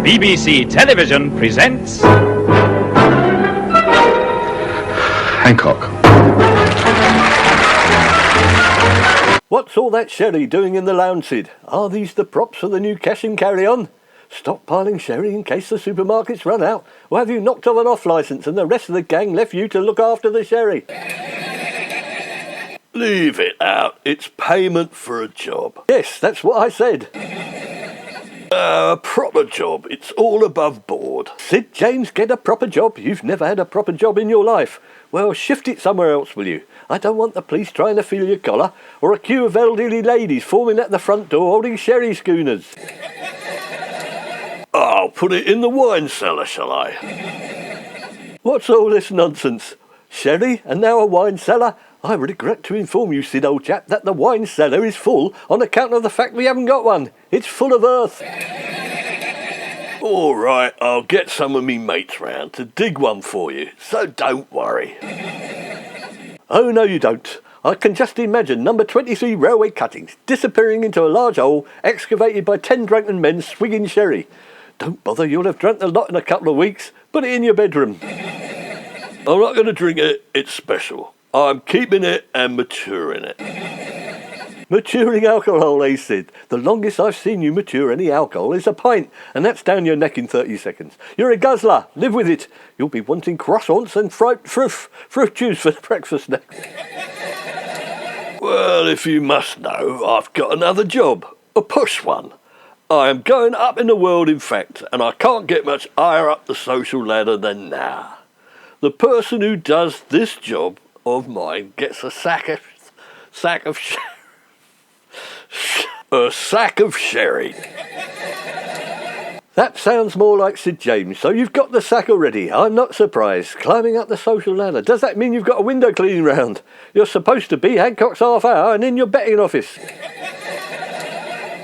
BBC Television presents... Hancock. What's all that sherry doing in the lounge, Sid? Are these the props for the new cash and carry on? Stockpiling sherry in case the supermarkets run out? Or have you knocked off an off licence and the rest of the gang left you to look after the sherry? Leave it out. It's payment for a job. Yes, that's what I said. A proper job. It's all above board. Sid James, get a proper job? You've never had a proper job in your life. Well, shift it somewhere else, will you? I don't want the police trying to feel your collar, or a queue of elderly ladies forming at the front door holding sherry schooners. I'll put it in the wine cellar, shall I? What's all this nonsense? Sherry and now a wine cellar? I regret to inform you, Sid, old chap, that the wine cellar is full on account of the fact we haven't got one. It's full of earth. All right, I'll get some of me mates round to dig one for you, so don't worry. Oh, no, you don't. I can just imagine number 23 railway cuttings disappearing into a large hole excavated by 10 drunken men swigging sherry. Don't bother, you'll have drunk the lot in a couple of weeks. Put it in your bedroom. I'm not going to drink it, it's special. I'm keeping it and maturing it. Maturing alcohol, eh, Sid? The longest I've seen you mature any alcohol is a pint, and that's down your neck in 30 seconds. You're a guzzler. Live with it. You'll be wanting croissants and fruit juice for breakfast next. Well, if you must know, I've got another job. A push one. I am going up in the world, in fact, and I can't get much higher up the social ladder than now. The person who does this job of mine gets a sack of sherry. That sounds more like Sid James, so you've got the sack already. I'm not surprised. Climbing up the social ladder. Does that mean you've got a window cleaning round? You're supposed to be Hancock's half hour and in your betting office.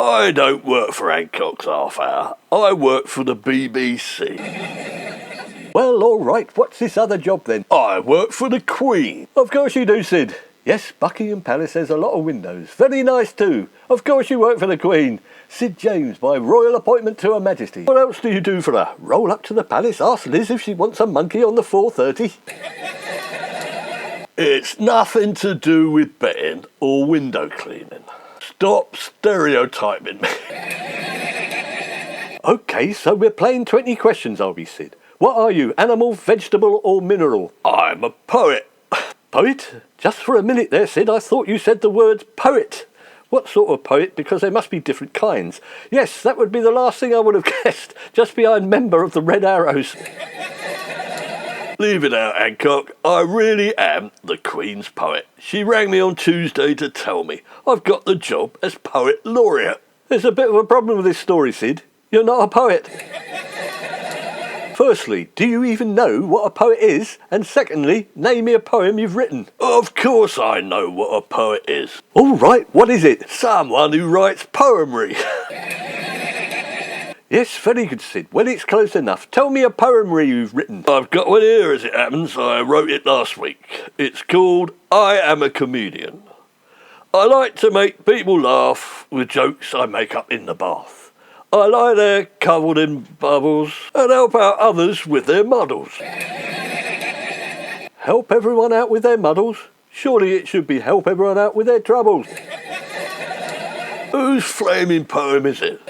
I don't work for Hancock's half hour. I work for the BBC. Well, all right. What's this other job then? I work for the Queen. Of course you do, Sid. Yes, Buckingham Palace has a lot of windows. Very nice too. Of course you work for the Queen. Sid James, by royal appointment to Her Majesty. What else do you do for her? Roll up to the palace, ask Liz if she wants a monkey on the 4:30. It's nothing to do with betting or window cleaning. Stop stereotyping me. OK, so we're playing 20 questions, are we, Sid? What are you, animal, vegetable or mineral? I'm a poet. Poet? Just for a minute there, Sid, I thought you said the word poet. What sort of poet? Because there must be different kinds. Yes, that would be the last thing I would have guessed, just behind member of the Red Arrows. Leave it out, Hancock. I really am the Queen's poet. She rang me on Tuesday to tell me I've got the job as Poet Laureate. There's a bit of a problem with this story, Sid. You're not a poet. Firstly, do you even know what a poet is? And secondly, name me a poem you've written. Of course I know what a poet is. All right, what is it? Someone who writes poetry. Yes, very good, Sid. Well, it's close enough. Tell me a poetry you've written. I've got one here as it happens. I wrote it last week. It's called I Am a Comedian. I like to make people laugh with jokes I make up in the bath. I lie there covered in bubbles and help out others with their muddles. Help everyone out with their muddles? Surely it should be help everyone out with their troubles. Whose flaming poem is it?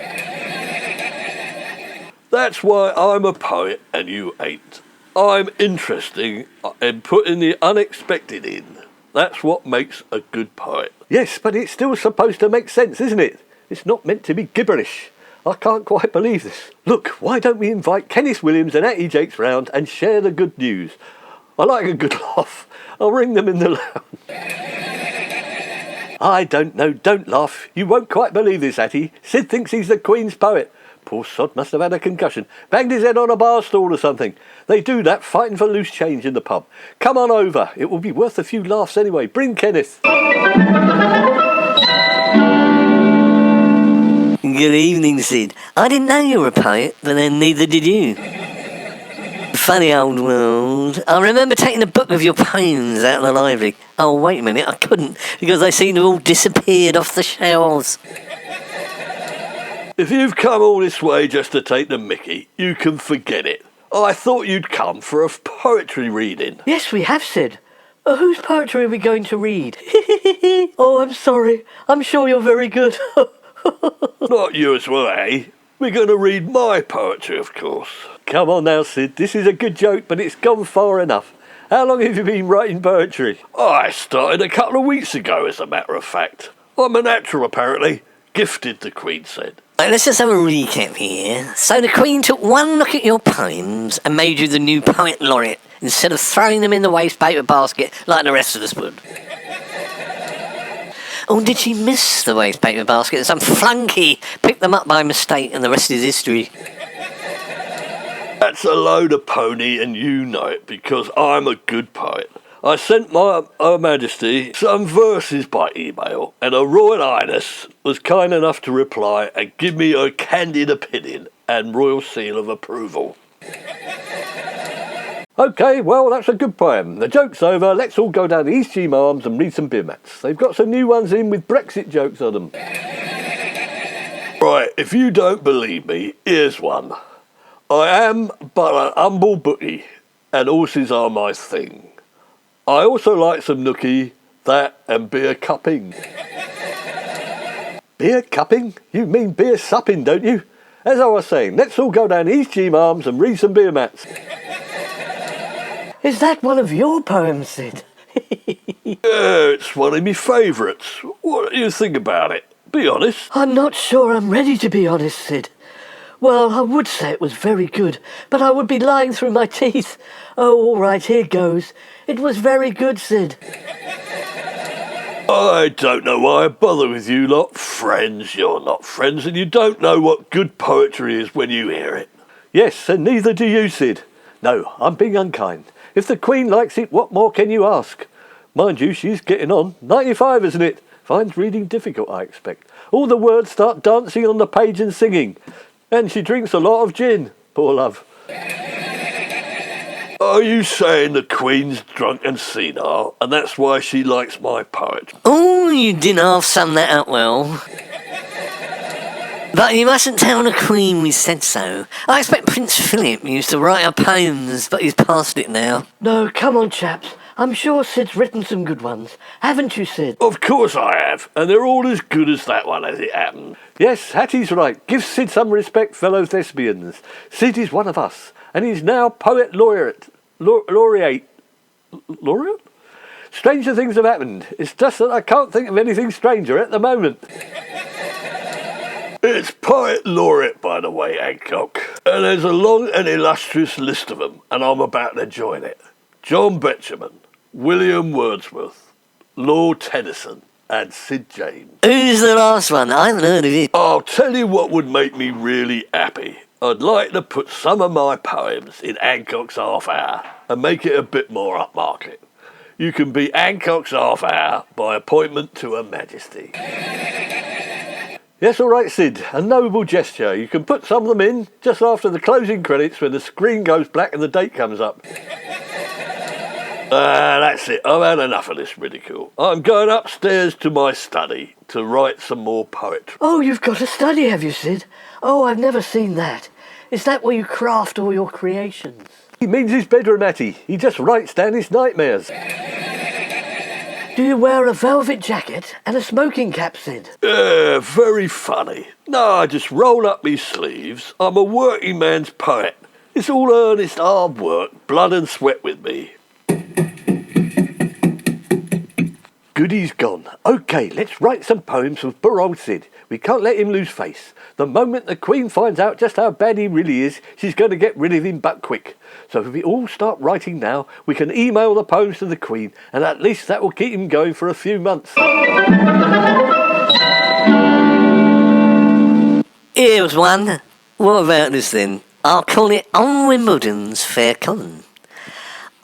That's why I'm a poet and you ain't. I'm interesting in putting the unexpected in. That's what makes a good poet. Yes, but it's still supposed to make sense, isn't it? It's not meant to be gibberish. I can't quite believe this. Look, why don't we invite Kenneth Williams and Atty Jakes round and share the good news? I like a good laugh. I'll ring them in the lounge. I don't know, don't laugh. You won't quite believe this, Atty. Sid thinks he's the Queen's poet. Poor sod must have had a concussion. Banged his head on a bar stool or something. They do that fighting for loose change in the pub. Come on over. It will be worth a few laughs anyway. Bring Kenneth. Good evening, Sid. I didn't know you were a poet, but then neither did you. Funny old world. I remember taking a book of your poems out of the library. Oh, wait a minute, I couldn't, because they seemed to have all disappeared off the shelves. If you've come all this way just to take the mickey, you can forget it. I thought you'd come for a poetry reading. Yes, we have, Sid. Whose poetry are we going to read? Oh, I'm sorry. I'm sure you're very good. Not you as well, eh? We're going to read my poetry, of course. Come on now, Sid. This is a good joke, but it's gone far enough. How long have you been writing poetry? I started a couple of weeks ago, as a matter of fact. I'm a natural, apparently. Gifted, the Queen said. Right, let's just have a recap here. So the Queen took one look at your poems and made you the new Poet Laureate instead of throwing them in the waste paper basket like the rest of us would. Or did she miss the waste paper basket and some flunky picked them up by mistake and the rest is history? That's a load of pony, and you know it, because I'm a good poet. I sent Her Majesty some verses by email, and Her Royal Highness was kind enough to reply and give me her candid opinion and royal seal of approval. OK, well, that's a good poem. The joke's over. Let's all go down to East Cheam Arms and read some beer mats. They've got some new ones in with Brexit jokes on them. Right, if you don't believe me, here's one. I am but an humble bookie, and horses are my thing. I also like some nookie, that and beer cupping. Beer cupping? You mean beer supping, don't you? As I was saying, let's all go down to East Cheam Arms and read some beer mats. Is that one of your poems, Sid? Yeah, it's one of my favourites. What do you think about it? Be honest. I'm not sure I'm ready to be honest, Sid. Well, I would say it was very good, but I would be lying through my teeth. Oh, all right, here goes. It was very good, Sid. I don't know why I bother with you lot. Friends, you're not friends, and you don't know what good poetry is when you hear it. Yes, and neither do you, Sid. No, I'm being unkind. If the Queen likes it, what more can you ask? Mind you, she's getting on. 95, isn't it? Finds reading difficult, I expect. All the words start dancing on the page and singing. And she drinks a lot of gin, poor love. Are you saying the Queen's drunk and senile, and that's why she likes my poetry? Oh, you didn't half sum that up well. But you mustn't tell the Queen we said so. I expect Prince Philip used to write our poems, but he's past it now. No, come on, chaps. I'm sure Sid's written some good ones. Haven't you, Sid? Of course I have, and they're all as good as that one as it happened. Yes, Hattie's right. Give Sid some respect, fellow thespians. Sid is one of us, and he's now Poet Laureate. Laureate? Stranger things have happened. It's just that I can't think of anything stranger at the moment. It's Poet Laureate, by the way, Hancock. And there's a long and illustrious list of them, and I'm about to join it. John Betjeman, William Wordsworth, Lord Tennyson, and Sid James. Who's the last one? I haven't heard of it. I'll tell you what would make me really happy. I'd like to put some of my poems in Hancock's half hour and make it a bit more upmarket. You can be Hancock's half hour by appointment to Her Majesty. Yes, all right, Sid. A noble gesture. You can put some of them in just after the closing credits when the screen goes black and the date comes up. That's it. I've had enough of this ridicule. I'm going upstairs to my study to write some more poetry. Oh, you've got a study, have you, Sid? Oh, I've never seen that. Is that where you craft all your creations? He means his bedroom, Hattie. He just writes down his nightmares. Do you wear a velvet jacket and a smoking cap, Sid? Very funny. No, I just roll up me sleeves. I'm a working man's poet. It's all earnest hard work, blood and sweat with me. Goody's gone. OK, let's write some poems for poor old Sid. We can't let him lose face. The moment the Queen finds out just how bad he really is, she's going to get rid of him but quick. So if we all start writing now, we can email the poems to the Queen, and at least that will keep him going for a few months. Here's one. What about this then? I'll call it On Wimbledon's Fair Common.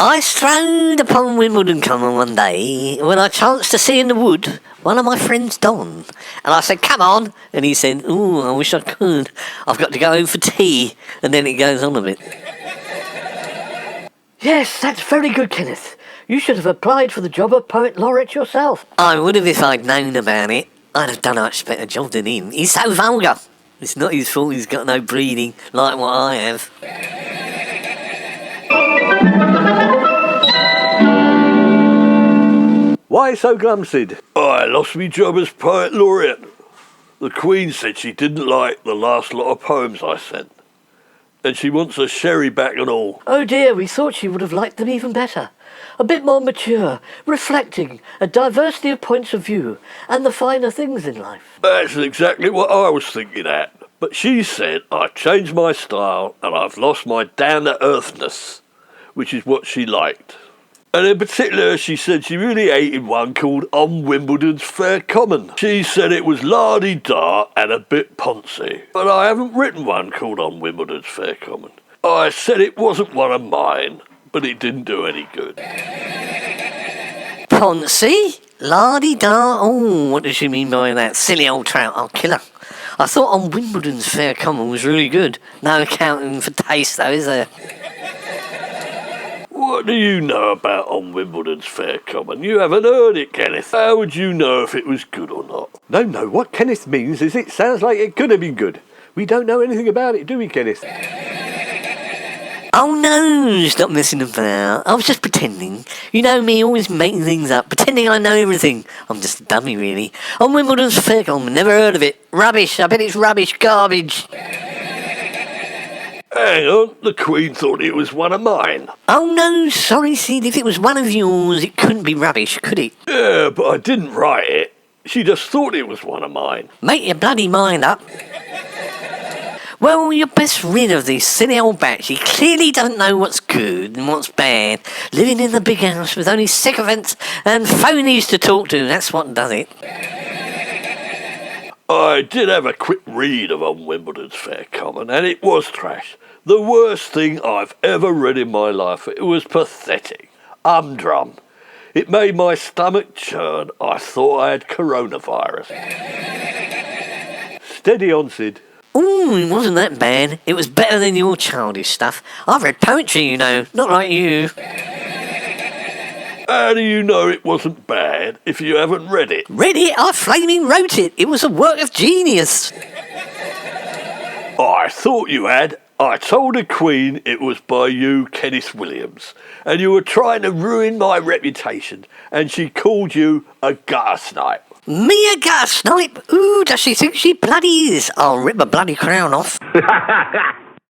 I strode upon Wimbledon Common one day when I chanced to see in the wood one of my friends Don. And I said, come on. And he said, ooh, I wish I could. I've got to go home for tea. And then it goes on a bit. Yes, that's very good, Kenneth. You should have applied for the job of Poet Laureate yourself. I would have if I'd known about it. I'd have done a much better job than him. He's so vulgar. It's not his fault he's got no breeding, like what I have. Why so glum, Sid? I lost me job as Poet Laureate. The Queen said she didn't like the last lot of poems I sent. And she wants a sherry back and all. Oh dear, we thought she would have liked them even better. A bit more mature, reflecting, a diversity of points of view, and the finer things in life. That's exactly what I was thinking at. But she said I've changed my style and I've lost my down-to-earthness, which is what she liked. And in particular, she said she really hated one called On Wimbledon's Fair Common. She said it was la-di-da and a bit poncy. But I haven't written one called On Wimbledon's Fair Common. I said it wasn't one of mine, but it didn't do any good. Poncy? La-di-da? Oh, what does she mean by that? Silly old trout, I'll kill her. I thought On Wimbledon's Fair Common was really good. No accounting for taste though, is there? What do you know about On Wimbledon's Fair Common? You haven't heard it, Kenneth. How would you know if it was good or not? No, what Kenneth means is it sounds like it could have been good. We don't know anything about it, do we, Kenneth? Oh no, stop messing about. I was just pretending. You know me, always making things up, pretending I know everything. I'm just a dummy, really. On Wimbledon's Fair Common, never heard of it. Rubbish, I bet it's rubbish, garbage. Hang on, the Queen thought it was one of mine. Oh no, sorry Sid, if it was one of yours, it couldn't be rubbish, could it? Yeah, but I didn't write it. She just thought it was one of mine. Make your bloody mind up. Well, you're best rid of this silly old bat. He clearly doesn't know what's good and what's bad. Living in the big house with only sycophants and phonies to talk to, that's what does it. I did have a quick read of On Wimbledon's Fair Common, and it was trash. The worst thing I've ever read in my life. It was pathetic. Humdrum. It made my stomach churn. I thought I had coronavirus. Steady on, Sid. Ooh, it wasn't that bad. It was better than your childish stuff. I've read poetry, you know, not like you. How do you know it wasn't bad if you haven't read it? Read it? I flaming wrote it. It was a work of genius. I thought you had. I told the Queen it was by you, Kenneth Williams, and you were trying to ruin my reputation, and she called you a gutter snipe. Me a gutter snipe? Ooh, does she think she bloody is? I'll rip a bloody crown off.